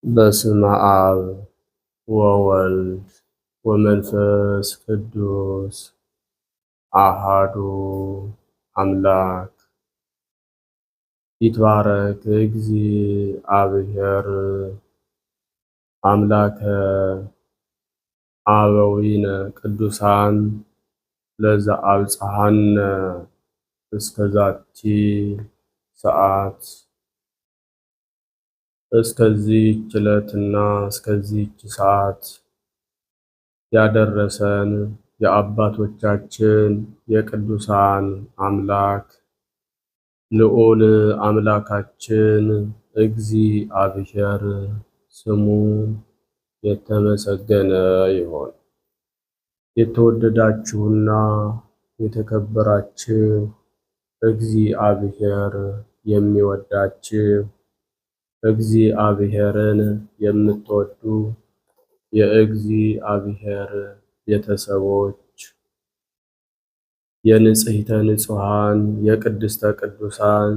በስመ አብ ወወልድ ወመንፈስ ቅዱስ አሃዱ አምላክ። ይትባረክ እግዚአብሔር አምላከ አበዊነ ቅዱሳን ለዘአብጽሐነ እስከዛቲ ሰዓት። እስከዚህች ዕለትና እስከዚህች ሰዓት ያደረሰን የአባቶቻችን የቅዱሳን አምላክ ልዑል አምላካችን እግዚአብሔር ስሙ የተመሰገነ ይሁን። የተወደዳችሁና የተከበራችሁ እግዚአብሔር የሚወዳችሁ እግዚአብሔርን የምትወዱ የእግዚአብሔር ቤተሰቦች የንጽሕተ ንጹሐን የቅድስተ ቅዱሳን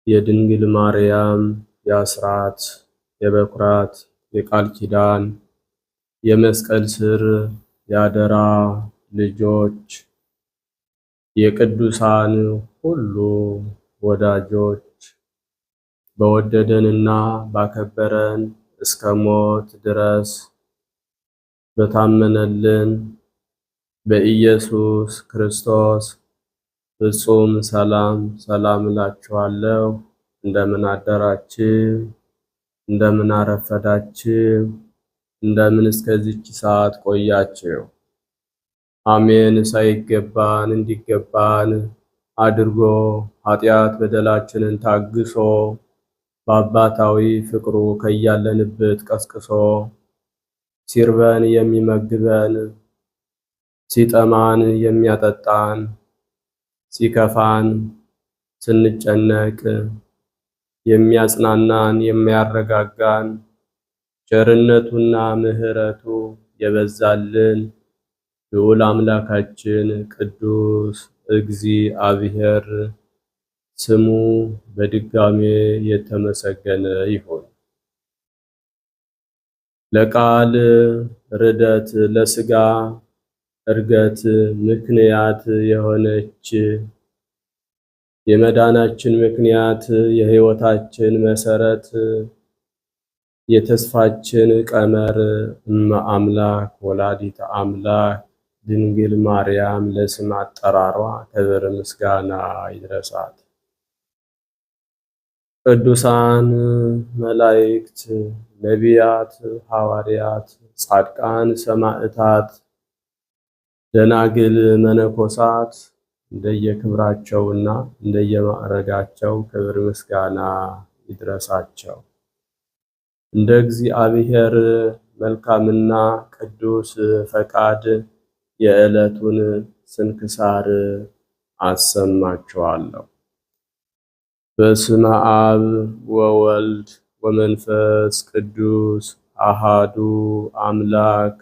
የድንግል ማርያም የአስራት የበኩራት የቃል ኪዳን የመስቀል ስር የአደራ ልጆች የቅዱሳን ሁሉ ወዳጆች በወደደንና ባከበረን እስከ ሞት ድረስ በታመነልን በኢየሱስ ክርስቶስ ፍጹም ሰላም እላችኋለሁ። እንደምን አደራችሁ? እንደምን አረፈዳችሁ? እንደምን እስከዚች ሰዓት ቆያችሁ? አሜን። ሳይገባን እንዲገባን አድርጎ ኃጢአት በደላችንን ታግሶ በአባታዊ ፍቅሩ ከያለንበት ቀስቅሶ ሲርበን የሚመግበን ሲጠማን የሚያጠጣን ሲከፋን ስንጨነቅ የሚያጽናናን የሚያረጋጋን ቸርነቱና ምሕረቱ የበዛልን ልዑል አምላካችን ቅዱስ እግዚአብሔር ስሙ በድጋሜ የተመሰገነ ይሁን። ለቃል ርደት ለሥጋ እርገት ምክንያት የሆነች የመዳናችን ምክንያት የሕይወታችን መሰረት የተስፋችን ቀመር እመ አምላክ ወላዲተ አምላክ ድንግል ማርያም ለስም አጠራሯ ክብር ምስጋና ይድረሳት። ቅዱሳን መላእክት፣ ነቢያት፣ ሐዋርያት፣ ጻድቃን፣ ሰማዕታት፣ ደናግል፣ መነኮሳት እንደየክብራቸውና እንደየማዕረጋቸው ክብር ምስጋና ይድረሳቸው። እንደ እግዚአብሔር መልካምና ቅዱስ ፈቃድ የዕለቱን ስንክሳር አሰማችኋለሁ። በስመ አብ ወወልድ ወመንፈስ ቅዱስ አሃዱ አምላክ።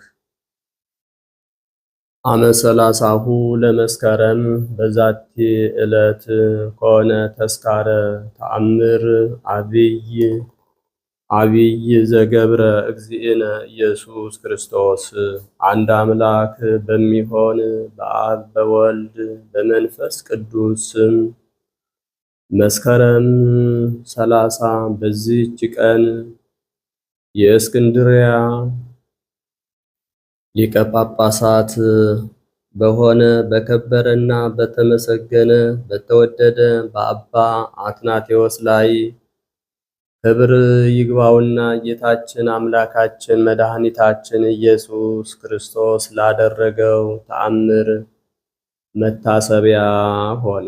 አመ ሰላሳሁ ለመስከረም በዛቲ ዕለት ኮነ ተስካረ ተአምር አብይ ዘገብረ እግዚእነ ኢየሱስ ክርስቶስ። አንድ አምላክ በሚሆን በአብ በወልድ በመንፈስ ቅዱስ ስም መስከረም 30 በዚህች ቀን የእስክንድርያ ሊቀ ጳጳሳት በሆነ በከበረና በተመሰገነ በተወደደ በአባ አትናቴዎስ ላይ ክብር ይግባውና ጌታችን አምላካችን መድኃኒታችን ኢየሱስ ክርስቶስ ላደረገው ተአምር መታሰቢያ ሆነ።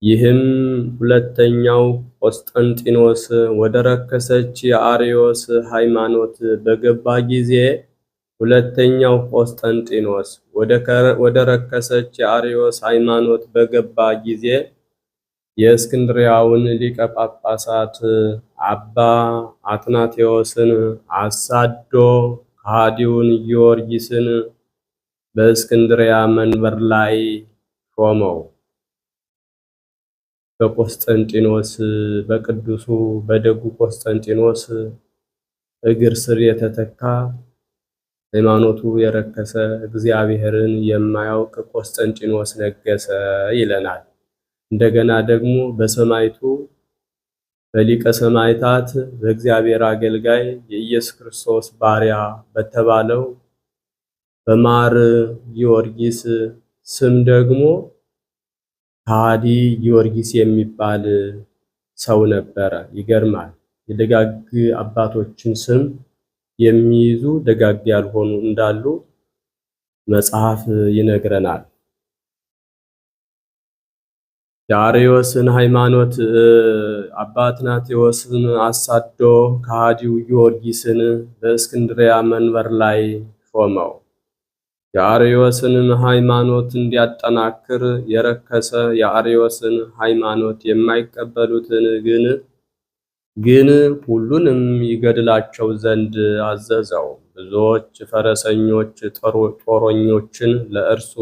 ይህም ሁለተኛው ቆስጠንጢኖስ ወደ ረከሰች የአርዮስ ሃይማኖት በገባ ጊዜ ሁለተኛው ቆስጠንጢኖስ ወደ ረከሰች የአርዮስ ሃይማኖት በገባ ጊዜ የእስክንድርያውን ሊቀ ጳጳሳት አባ አትናቴዎስን አሳዶ ከሃዲውን ጊዮርጊስን በእስክንድርያ መንበር ላይ ሾመው። በቅዱሱ በደጉ ቆስጠንጢኖስ እግር ስር የተተካ ሃይማኖቱ የረከሰ እግዚአብሔርን የማያውቅ ቆስጠንጢኖስ ነገሰ ይለናል። እንደገና ደግሞ በሰማይቱ በሊቀ ሰማዕታት በእግዚአብሔር አገልጋይ የኢየሱስ ክርስቶስ ባሪያ በተባለው በማር ጊዮርጊስ ስም ደግሞ ከሃዲ ጊዮርጊስ የሚባል ሰው ነበረ። ይገርማል። የደጋግ አባቶችን ስም የሚይዙ ደጋግ ያልሆኑ እንዳሉ መጽሐፍ ይነግረናል። የአርዮስን ሃይማኖት አባ አትናቴዎስን አሳዶ ከሃዲው ጊዮርጊስን በእስክንድርያ መንበር ላይ ሾመው። የአርዮስን ሃይማኖት እንዲያጠናክር የረከሰ የአርዮስን ሃይማኖት የማይቀበሉትን ግን ሁሉንም ይገድላቸው ዘንድ አዘዘው። ብዙዎች ፈረሰኞች ጦረኞችን ለእርሱ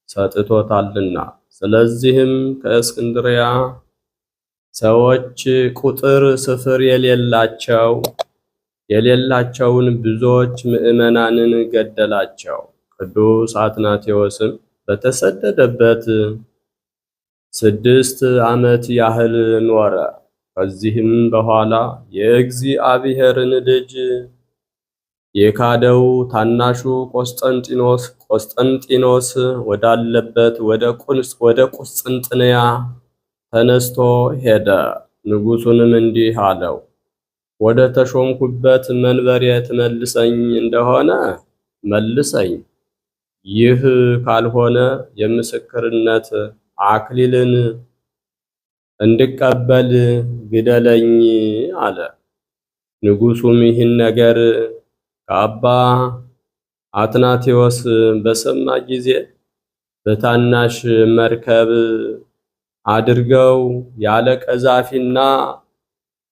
ሰጥቶታልና። ስለዚህም ከእስክንድርያ ሰዎች ቁጥር ስፍር የሌላቸውን ብዙዎች ምዕመናንን ገደላቸው። ቅዱስ አትናቴዎስም በተሰደደበት 6 ዓመት ያህል ኖረ። ከዚህም በኋላ የእግዚአብሔርን ልጅ የካደው ታናሹ ቆስጠንጢኖስ ወዳለበት ወደ ቁስጥንጥንያ ተነስቶ ሄደ። ንጉሡንም እንዲህ አለው፣ ወደ ተሾምኩበት መንበሬ ትመልሰኝ እንደሆነ መልሰኝ፣ ይህ ካልሆነ የምስክርነት አክሊልን እንድቀበል ግደለኝ አለ። ንጉሡም ይህን ነገር ከአባ አትናቴዎስ በሰማ ጊዜ በታናሽ መርከብ አድርገው ያለ ቀዛፊና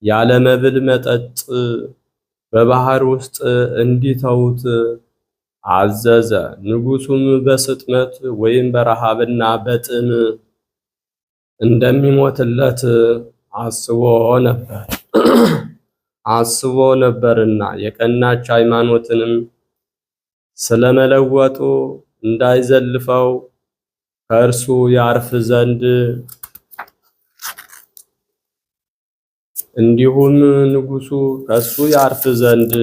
ያለ መብል መጠጥ በባህር ውስጥ እንዲተዉት አዘዘ። ንጉሡም በስጥመት ወይም በረሃብና በጥም እንደሚሞትለት አስቦ ነበርና የቀናች ሃይማኖትንም ስለመለወጡ እንዳይዘልፈው ከእርሱ ያርፍ ዘንድ እንዲሁም ንጉሡ ከእሱ ያርፍ ዘንድ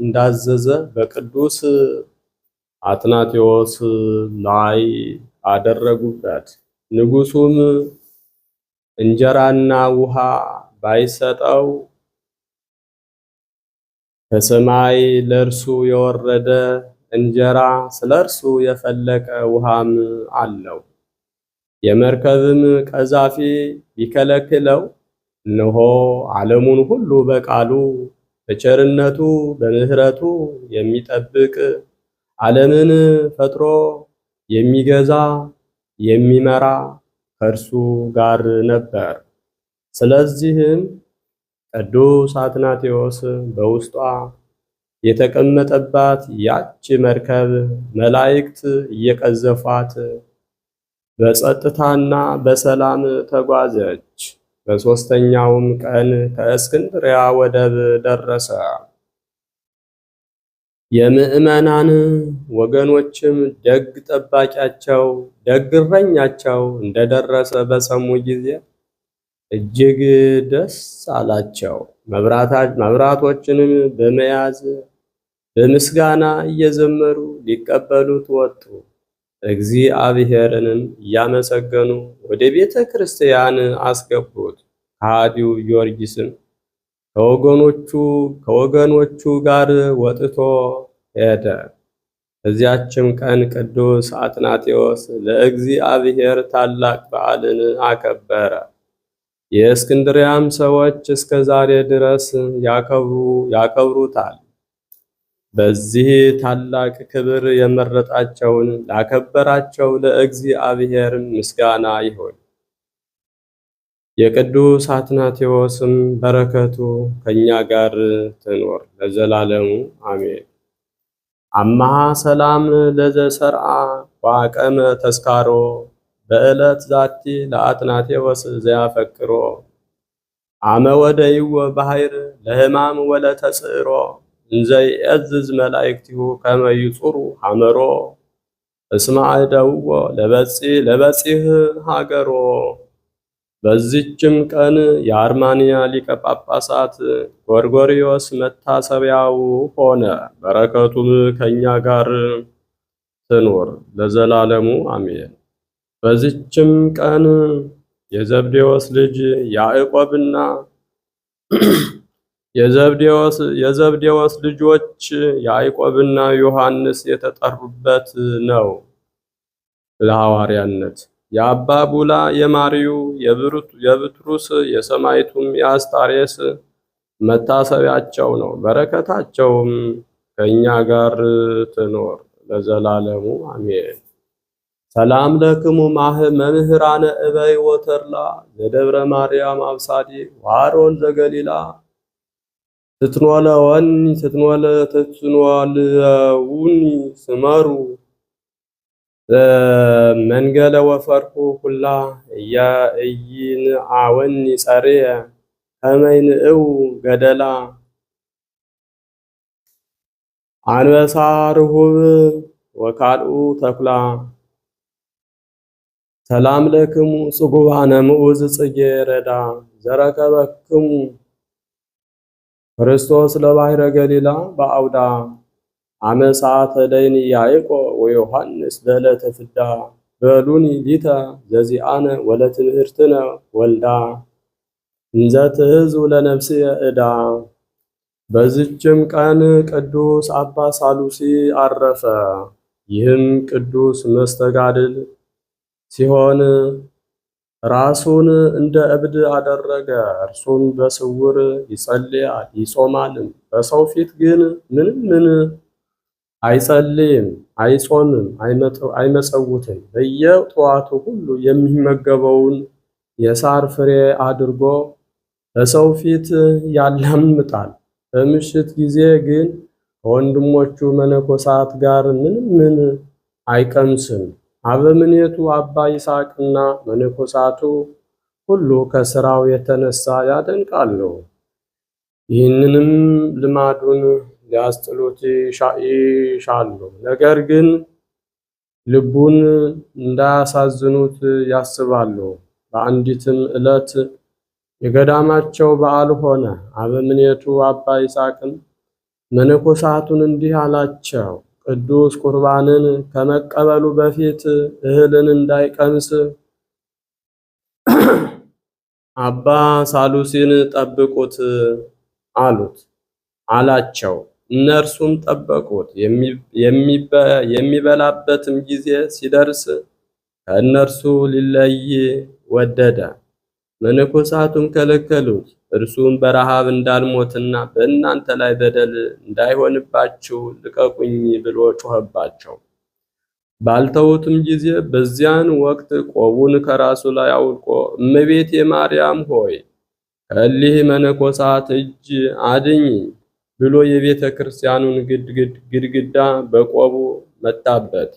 እንዳዘዘ በቅዱስ አትናቴዎስ ላይ አደረጉበት። ንጉሡም እንጀራና ውሃ ባይሰጠው ከሰማይ ለእርሱ የወረደ እንጀራ ስለ እርሱ የፈለቀ ውሃም አለው። የመርከብም ቀዛፊ ቢከለክለው እነሆ ዓለሙን ሁሉ በቃሉ በቸርነቱ በምሕረቱ የሚጠብቅ ዓለምን ፈጥሮ የሚገዛ የሚመራ ከእርሱ ጋር ነበር። ስለዚህም ቅዱስ አትናቴዎስ በውስጧ የተቀመጠባት ያች መርከብ መላእክት እየቀዘፏት በጸጥታና በሰላም ተጓዘች። በሦስተኛውም ቀን ከእስክንድርያ ወደብ ደረሰ። የምዕመናን ወገኖችም ደግ ጠባቂያቸው ደግ እረኛቸው እንደደረሰ በሰሙ ጊዜ እጅግ ደስ አላቸው። መብራቶችንም በመያዝ በምስጋና እየዘመሩ ሊቀበሉት ወጡ። እግዚአብሔርንም እያመሰገኑ ወደ ቤተ ክርስቲያን አስገቡት። ከሃዲው ጊዮርጊስም ከወገኖቹ ጋር ወጥቶ ሄደ። በዚያችም ቀን ቅዱስ አትናቴዎስ ለእግዚአብሔር ታላቅ በዓልን አከበረ። የእስክንድርያም ሰዎች እስከ ዛሬ ድረስ ያከብሩታል። በዚህ ታላቅ ክብር የመረጣቸውን ላከበራቸው ለእግዚአብሔር ምስጋና ይሁን። የቅዱስ አትናቴዎስም በረከቱ ከኛ ጋር ትኖር ለዘላለሙ አሜን። አማሃ ሰላም ለዘሰርአ ዋቀመ ተስካሮ በዕለት ዛቲ ለአትናቴዎስ ዘያፈቅሮ አመ ወደይወ ባሕር ለሕማም ወለተጽዕሮ እንዘ ይእዝዝ መላእክቲሁ ከመ ይጹሩ ሐመሮ እስመ አእደውዎ ለበጺሕ ሀገሮ። በዚችም ቀን የአርማንያ ሊቀ ጳጳሳት ጎርጎርዮስ መታሰቢያው ሆነ። በረከቱም ከእኛ ጋር ትኑር ለዘላለሙ አሜን። በዚችም ቀን የዘብዴዎስ ልጅ ያዕቆብና የዘብዴዎስ ልጆች ያዕቆብና ዮሐንስ የተጠሩበት ነው። ለሐዋርያነት የአባ ቡላ፣ የማርዩ፣ የብትሩስ፣ የሰማይቱም የአስጣሬስ መታሰቢያቸው ነው። በረከታቸውም ከእኛ ጋር ትኖር ለዘላለሙ አሜን። ሰላም ለክሙ መምህራነ እበይ ወተርላ ዘደብረ ማርያም አብሳዲ ዋሮን ዘገሊላ ትትኖለውኒ ስመሩ መንገለ ወፈርኩ ኩላ እይንአወኒ ጸርየ ከመይንእው ገደላ አንበሳ ርሁብ ወካልኡ ተኩላ። ሰላም ለክሙ ጽጉባነ ምዑዝ ጽጌ ረዳ ዘረከበክሙ ክርስቶስ ለባሕረ ገሊላ በአውዳ አመ ሰዓተ ደይን ያዕቆብ ወዮሐንስ በዕለተ ፍዳ በሉኒ ሊተ ዘዚአነ ወለትምህርትነ ወልዳ እንዘ ትሕዙ ለነፍስየ ዕዳ። በዚችም ቀን ቅዱስ አባ ሳሉሲ አረፈ። ይህም ቅዱስ መስተጋድል ሲሆን ራሱን እንደ እብድ አደረገ። እርሱም በስውር ይጸልያል ይጾማልም፣ በሰው ፊት ግን ምን አይጸልይም፣ አይጾምም፣ አይመጸውትም። በየጠዋቱ ሁሉ የሚመገበውን የሳር ፍሬ አድርጎ በሰው ፊት ያላምጣል። በምሽት ጊዜ ግን ከወንድሞቹ መነኮሳት ጋር ምን አይቀምስም። አበምኔቱ አባ ይስሐቅና መነኮሳቱ ሁሉ ከሥራው የተነሳ ያደንቃሉ። ይህንንም ልማዱን ሊያስጥሉት ይሻሉ። ነገር ግን ልቡን እንዳያሳዝኑት ያስባሉ። በአንዲትም ዕለት የገዳማቸው በዓል ሆነ። አበምኔቱ አባ ይስሐቅም መነኮሳቱን እንዲህ አላቸው። ቅዱስ ቁርባንን ከመቀበሉ በፊት እህልን እንዳይቀምስ አባ ሳሉሲን ጠብቁት አላቸው። እነርሱም ጠበቁት። የሚበላበትም ጊዜ ሲደርስ ከእነርሱ ሊለይ ወደደ። መነኮሳቱም ከለከሉት። እርሱም በረሃብ እንዳልሞትና በእናንተ ላይ በደል እንዳይሆንባችሁ ልቀቁኝ ብሎ ጮኸባቸው። ባልተውትም ጊዜ በዚያን ወቅት ቆቡን ከራሱ ላይ አውልቆ እመቤቴ ማርያም ሆይ ከእሊህ መነኮሳት እጅ አድኝ ብሎ የቤተ ክርስቲያኑን ግድግዳ በቆቡ መታበት።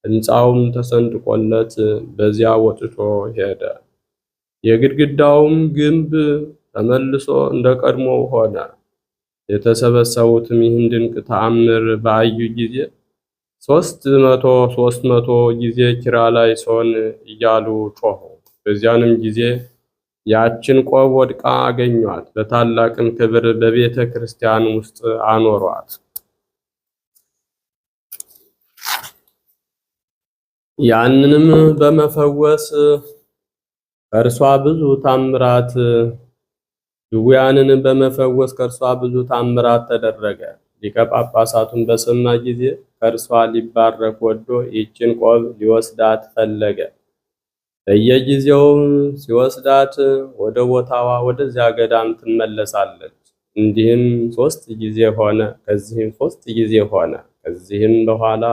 ሕንፃውም ተሰንጥቆለት በዚያ ወጥቶ ሄደ። የግድግዳውም ግንብ ተመልሶ እንደቀድሞው ሆነ። የተሰበሰቡትም ይህን ድንቅ ተአምር ባዩ ጊዜ 300 ጊዜ ኪርያላይሶን እያሉ ጮኹ። በዚያንም ጊዜ ያችን ቆብ ወድቃ አገኟት። በታላቅም ክብር በቤተ ክርስቲያን ውስጥ አኖሯት። ያንንም በመፈወስ ከእርሷ ብዙ ታምራት ድውያንን በመፈወስ ከእርሷ ብዙ ታምራት ተደረገ። ሊቀ ጳጳሳቱን በሰማ ጊዜ ከእርሷ ሊባረክ ወዶ ይህችን ቆብ ሊወስዳት ፈለገ። በየጊዜውም ሲወስዳት ወደ ቦታዋ ወደዚያ ገዳም ትመለሳለች። እንዲህም 3 ጊዜ ሆነ። ከዚህም 3 ጊዜ ሆነ። ከዚህም በኋላ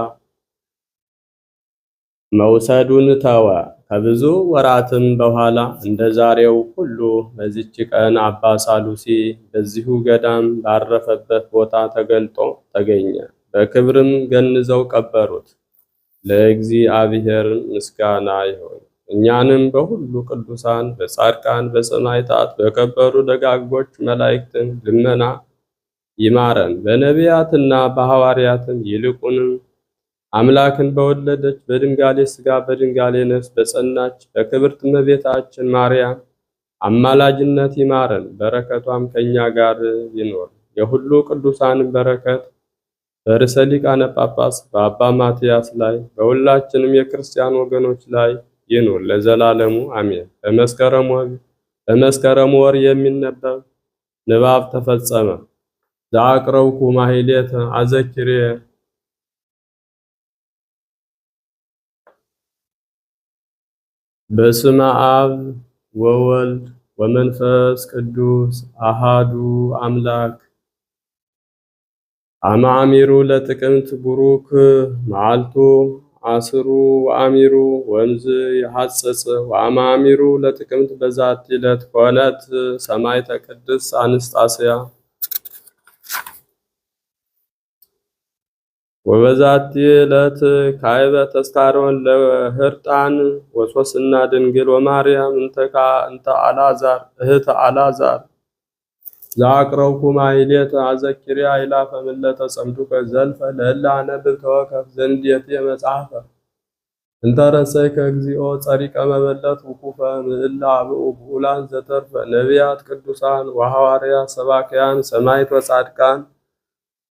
መውሰዱን ተወ። ከብዙ ወራትም በኋላ እንደ ዛሬው ሁሉ በዚች ቀን አባ ሳሉሲ በዚሁ ገዳም ባረፈበት ቦታ ተገልጦ ተገኘ። በክብርም ገንዘው ቀበሩት። ለእግዚአብሔር ምስጋና ይሁን። እኛንም በሁሉ ቅዱሳን፣ በጻድቃን፣ በሰማዕታት፣ በከበሩ ደጋጎች መላእክትን ልመና ይማረን። በነቢያትና በሐዋርያትም ይልቁንም አምላክን በወለደች በድንጋሌ ሥጋ በድንጋሌ ነፍስ በጸናች በክብርት እመቤታችን ማርያም አማላጅነት ይማረን። በረከቷም ከኛ ጋር ይኖር። የሁሉ ቅዱሳን በረከት በርዕሰ ሊቃነ ጳጳስ በአባ ማትያስ ላይ በሁላችንም የክርስቲያን ወገኖች ላይ ይኑር ለዘላለሙ አሜን። በመስከረም ወር የሚነበብ ንባብ ተፈጸመ። ዘአቅረብኩ ማሕሌተ አዘኪሬ በስመ አብ ወወልድ ወመንፈስ ቅዱስ አሃዱ አምላክ አማሚሩ ለጥቅምት ቡሩክ መዓልቱ አስሩ ወአሚሩ ወንዝ ይሐጽጽ ወአማሚሩ ለጥቅምት በዛቲ ዕለት ኮነት ሰማዕተ ቅድስት አንስጣስያ ወበዛቲ ዕለት ካዕበ ተስካሮን ለህርጣን ወሶስና ድንግል ወማርያም እንተ አልዓዛር እህተ አልዓዛር ዘአቅረብኩ ማሕሌተ አዘኪሬ አእላፈ ምለተ ጸምዱከ ዘልፈ ለእለ አነብብ ተወከፍ ዘንዴቴ መጽሐፈ እንተ ረሰይከ እግዚኦ ጸሪቀ መበለት ውኩፈ ምእላ አብኡ ብኡላን ዘተርፈ ነቢያት ቅዱሳን ወሐዋርያት ሰባክያን ሰማዕት ወጻድቃን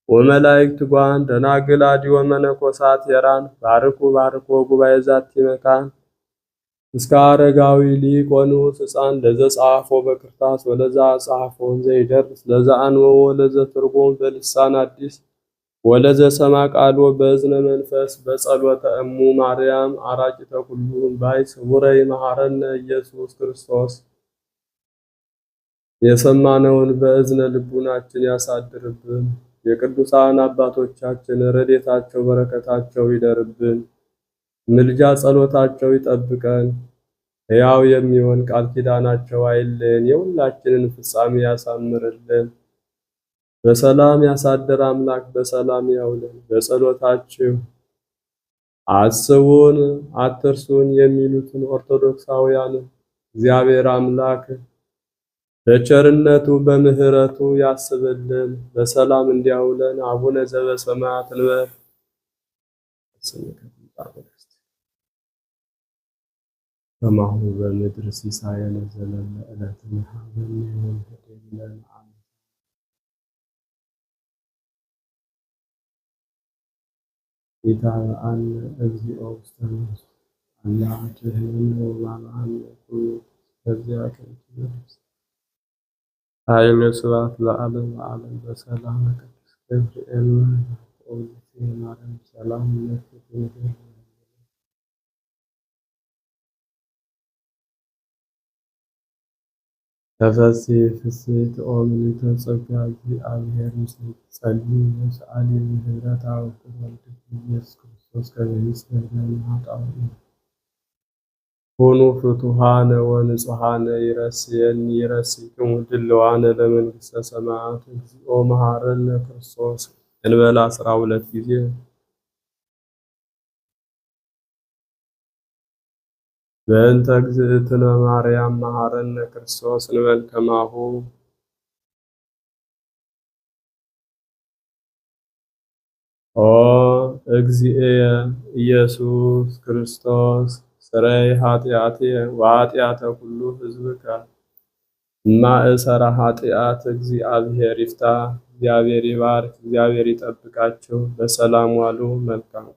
ወመላእክት ጓን ደናግል አድዮ መነኮሳት የራን ባርኩ ባርኮ ጉባኤ ዛቲ መካን እስከ አረጋዊ ሊቅ ወንዑስ ሕፃን ለዘ ጻፎ በክርታስ ወለዛ ጻፎ ዘይደርስ ለዛ አንወ ወለዘ ትርጉም በልሳን አዲስ ወለዘ ሰማ ቃል በእዝነ መንፈስ በጸሎተ እሙ ማርያም አራቂተ ኩሉ ባይ ስውረይ መሐረነ ኢየሱስ ክርስቶስ የሰማነውን በእዝነ ልቡናችን ያሳድርብን። የቅዱሳን አባቶቻችን ረድኤታቸው በረከታቸው ይደርብን። ምልጃ ጸሎታቸው ይጠብቀን። ሕያው የሚሆን ቃል ኪዳናቸው አይለየን። የሁላችንን ፍጻሜ ያሳምርልን። በሰላም ያሳድር አምላክ በሰላም ያውለን። በጸሎታችሁ አስቡን አትርሱን የሚሉትን ኦርቶዶክሳውያን እግዚአብሔር አምላክ በቸርነቱ በምህረቱ ያስብልን። በሰላም እንዲያውለን። አቡነ ዘበሰማያት እንበል። ከማሁ በምድር ሲሳየነ ዘለለ ዕለትነ ሀበነ ዮም ህድግ ለነ ኢታብአነ እግዚኦ ውስተ ነፍስ አላ አድኅነነ ወባልዐነ ኩሉ በዚአከ ኃይለ ስብሐት ለዓለመ ዓለም በሰላም ቅዱስ ገብርኤል ወእግዝእትየ ማርያም ሰላም ለኪ ተፈሥሒ ፍሥሕት ኦ ምልዕተ ጸጋ እግዚአብሔር ምስሌኪ ጸልዪ ወሰአሊ ምሕረተ ወወልድኪ ኢየሱስ ክርስቶስ ከመ ይስረይ ለነ ኃጣውኢነ ሁኑ ፍቱሐነ ወንጹሐነ ይረስይክሙ ድልዋነ ለመንግሥተ ሰማያት እግዚኦ መሐረነ ክርስቶስ እንበል 12 ጊዜ። በእንተ እግዝእትነ ማርያም መሐረነ ክርስቶስ እንበል ከማሁ። ኦ እግዚእየ ኢየሱስ ክርስቶስ ስረይ ኃጢአትየ ወኃጢአተ ኩሉ ሕዝብከ እማእሰረ ኃጢአት እግዚአብሔር ይፍታ። እግዚአብሔር ይባርክ። እግዚአብሔር ይጠብቃችሁ። በሰላም ዋሉ። መልካም